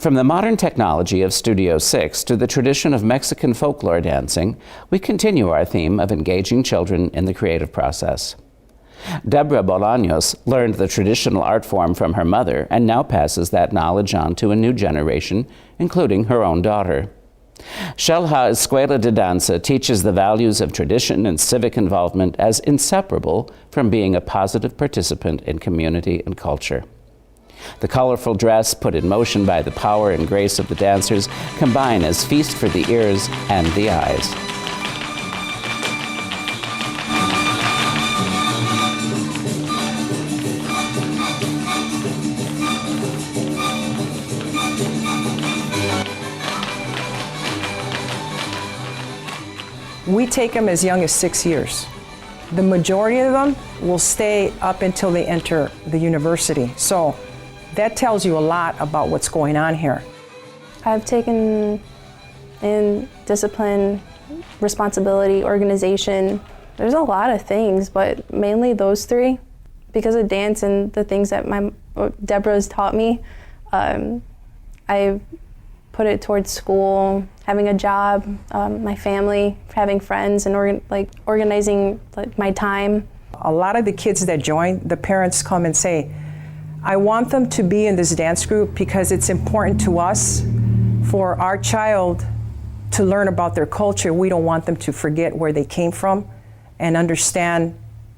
From the modern technology of Studio 6 to the tradition of Mexican folklore dancing, we continue our theme of engaging children in the creative process. Deborah Bolaños learned the traditional art form from her mother and now passes that knowledge on to a new generation, including her own daughter. Xel-Há Escuela de Danza teaches the values of tradition and civic involvement as inseparable from being a positive participant in community and culture. The colorful dress, put in motion by the power and grace of the dancers, combine as feast for the ears and the eyes. We take them as young as 6 years. The majority of them will stay up until they enter the university. So that tells you a lot about what's going on here. I've taken in discipline, responsibility, organization. There's a lot of things, but mainly those three. Because of dance and the things that Deborah's taught me, I put it towards school, having a job, my family, having friends, and organizing my time. A lot of the kids that join, the parents come and say, I want them to be in this dance group because it's important to us for our child to learn about their culture. We don't want them to forget where they came from and understand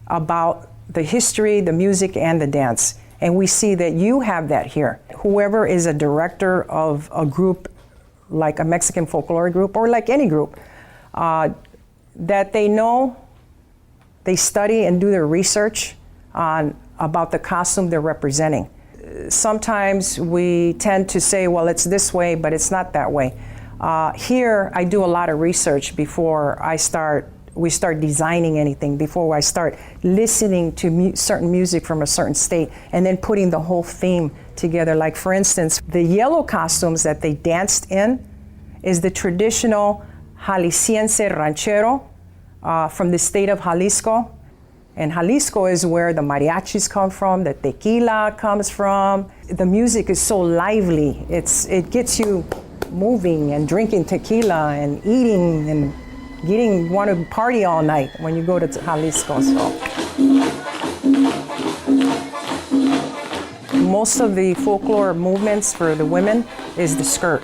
about the history, the music, and the dance. And we see that you have that here. Whoever is a director of a group, like a Mexican folklore group, or like any group, that they know, they study and do their research about the costume they're representing. Sometimes we tend to say, well, it's this way, but it's not that way. Here, I do a lot of research before we start designing anything, before I start listening to certain music from a certain state, and then putting the whole theme together. Like, for instance, the yellow costumes that they danced in is the traditional Jalisciense ranchero from the state of Jalisco. And Jalisco is where the mariachis come from, the tequila comes from. The music is so lively. It gets you moving and drinking tequila and eating and want to party all night when you go to Jalisco. So most of the folklore movements for the women is the skirt.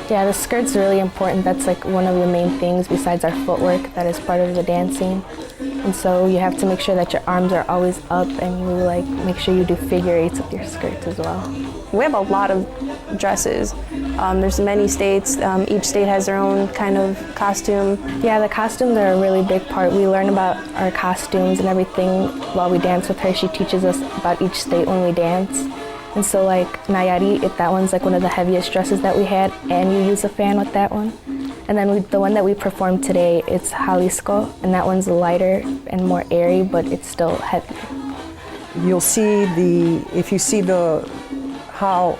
Yeah, the skirt's really important. That's like one of the main things besides our footwork that is part of the dancing. And so you have to make sure that your arms are always up, and you make sure you do figure eights with your skirts as well. We have a lot of dresses. There's many states. Each state has their own kind of costume. Yeah, the costumes are a really big part. We learn about our costumes and everything while we dance with her. She teaches us about each state when we dance. And so like Nayarit, that one's like one of the heaviest dresses that we had, and you use a fan with that one. And then the one that we performed today, it's Jalisco, and that one's lighter and more airy, but it's still heavy. You'll see if you see how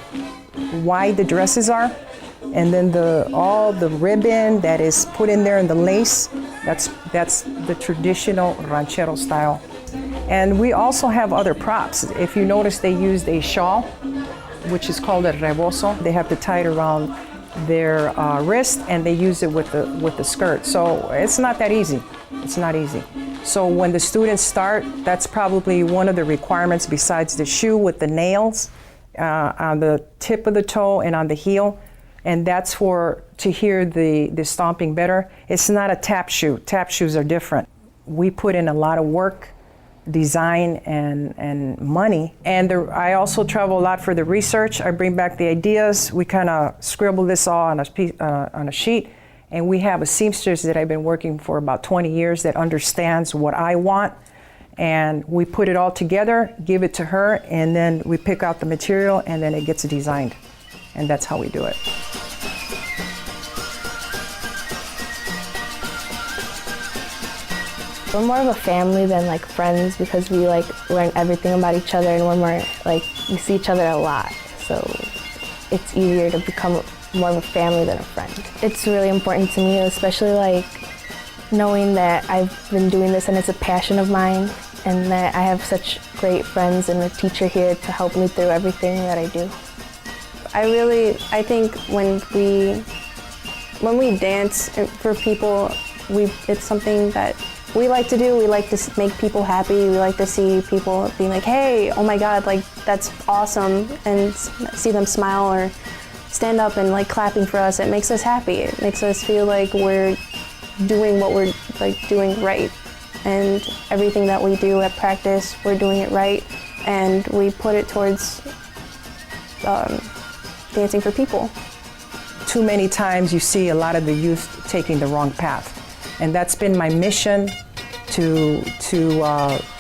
wide the dresses are, and then all the ribbon that is put in there and the lace, that's the traditional ranchero style. And we also have other props. If you notice, they used a shawl, which is called a rebozo. They have to tie it around their wrist, and they use it with the skirt. So it's not that easy. It's not easy. So when the students start, that's probably one of the requirements besides the shoe with the nails on the tip of the toe and on the heel. And that's to hear the stomping better. It's not a tap shoe. Tap shoes are different. We put in a lot of work, design, and money. And I also travel a lot for the research. I bring back the ideas. We kind of scribble this all on a sheet. And we have a seamstress that I've been working for about 20 years that understands what I want. And we put it all together, give it to her, and then we pick out the material, and then it gets designed. And that's how we do it. We're more of a family than like friends, because we learn everything about each other, and we're more we see each other a lot. So it's easier to become more of a family than a friend. It's really important to me, especially knowing that I've been doing this and it's a passion of mine, and that I have such great friends and a teacher here to help me through everything that I do. I think when we dance for people, it's something that we like to do. We like to make people happy. We like to see people being like, hey, oh my God, like that's awesome, and see them smile or stand up and like clapping for us. It makes us happy. It makes us feel like we're doing what we're like doing right. And everything that we do at practice, we're doing it right, and we put it towards dancing for people. Too many times you see a lot of the youth taking the wrong path. And that's been my mission, to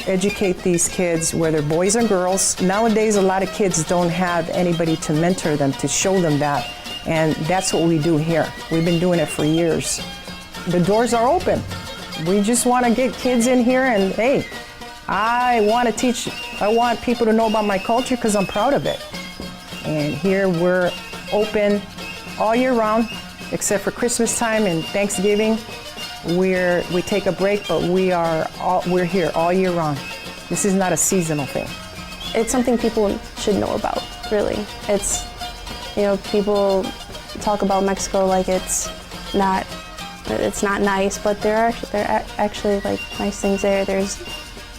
educate these kids, whether boys or girls. Nowadays, a lot of kids don't have anybody to mentor them, to show them that. And that's what we do here. We've been doing it for years. The doors are open. We just want to get kids in here and, hey, I want people to know about my culture because I'm proud of it. And here we're open all year round, except for Christmas time and Thanksgiving. We take a break, but we're here all year round. This is not a seasonal thing. It's something people should know about, really. It's, people talk about Mexico like it's not nice, but there are actually like nice things there. There's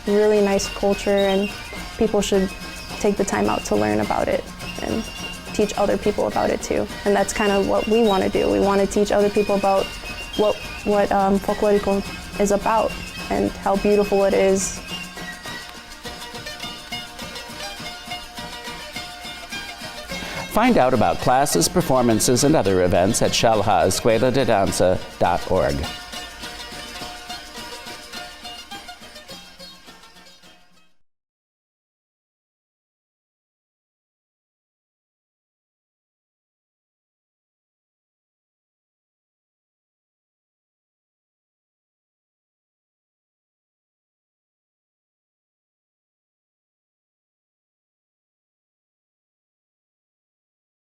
really nice culture, and people should take the time out to learn about it and teach other people about it too. And that's kind of what we want to do. We want to teach other people about what Folklorico is about and how beautiful it is. Find out about classes, performances, and other events at shalhaescueladedanza.org.